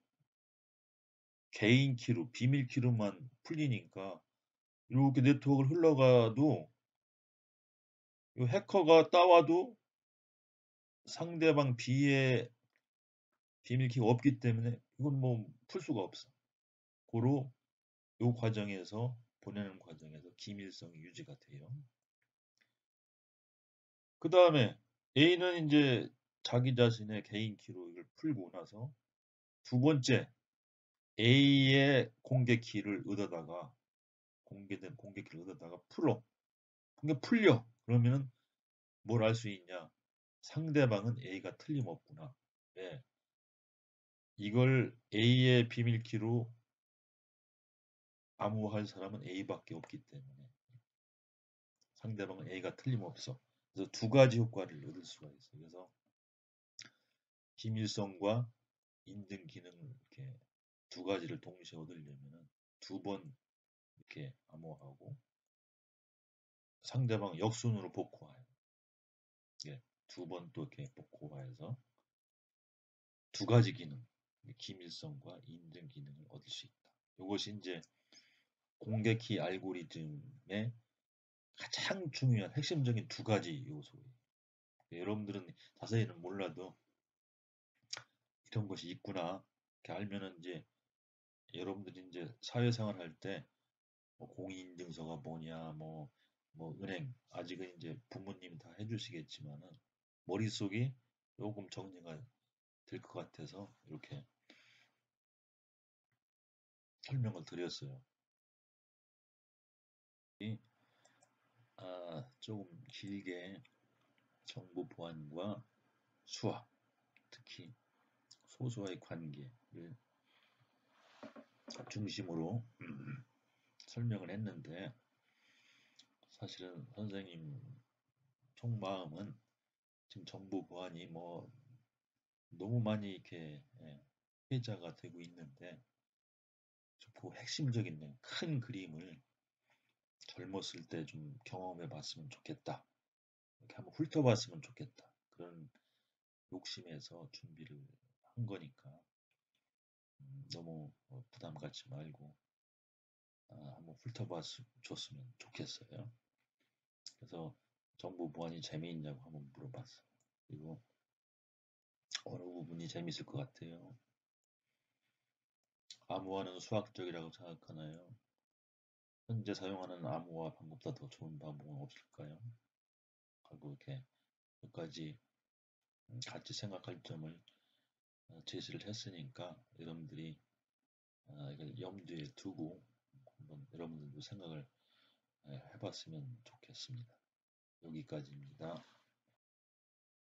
개인 키로, 비밀 키로만 풀리니까 이렇게 네트워크를 흘러가도 이 해커가 따와도 상대방 B의 비밀키가 없기 때문에 이건 뭐 풀 수가 없어. 고로 요 과정에서 보내는 과정에서 기밀성이 유지가 돼요. 그 다음에 A는 이제 자기 자신의 개인 키로 이걸 풀고 나서 두 번째 A의 공개 키를 얻어다가 공개된 공개 키를 얻어다가 풀려. 그러면은 뭘 알 수 있냐? 상대방은 A가 틀림없구나. 왜? 이걸 A의 비밀키로 암호할 사람은 A밖에 없기 때문에 상대방은 A가 틀림없어. 그래서 두 가지 효과를 얻을 수가 있어요. 그래서 기밀성과 인증 기능을 이렇게 두 가지를 동시에 얻으려면 두 번 이렇게 암호하고 상대방 역순으로 복호해요. 예, 두 번 또 이렇게 복호해서 두 가지 기능, 기밀성과 인증 기능을 얻을 수 있다. 이것이 이제 공개키 알고리즘의 가장 중요한 핵심적인 두 가지 요소예요. 여러분들은 자세히는 몰라도 이런 것이 있구나. 이렇게 알면은 이제 여러분들이 이제 사회생활 할 때 뭐 공인인증서가 뭐냐, 뭐 은행, 아직은 이제 부모님이 다 해주시겠지만은 머릿속이 조금 정리가 될 것 같아서 이렇게 설명을 드렸어요. 조금 길게 정보 보안과 수학, 특히 소수와의 관계를 중심으로 설명을 했는데 사실은 선생님 속마음은 지금 정보 보안이 뭐 너무 많이 이렇게 회자가 되고 있는데 그 핵심적인 큰 그림을 젊었을 때 좀 경험해 봤으면 좋겠다. 이렇게 한번 훑어봤으면 좋겠다. 그런 욕심에서 준비를 한 거니까 너무 부담 갖지 말고 한번 훑어봤으면 좋겠어요. 그래서 정보 보안이 재미있냐고 한번 물어봤어요. 그리고 어느 부분이 재밌을 것 같아요. 암호화는 수학적이라고 생각하나요? 현재 사용하는 암호화 방법보다 더 좋은 방법은 없을까요? 하고 이렇게 몇 가지 같이 생각할 점을 제시를 했으니까 여러분들이 이걸 염두에 두고 한번 여러분들도 생각을 해봤으면 좋겠습니다. 여기까지입니다.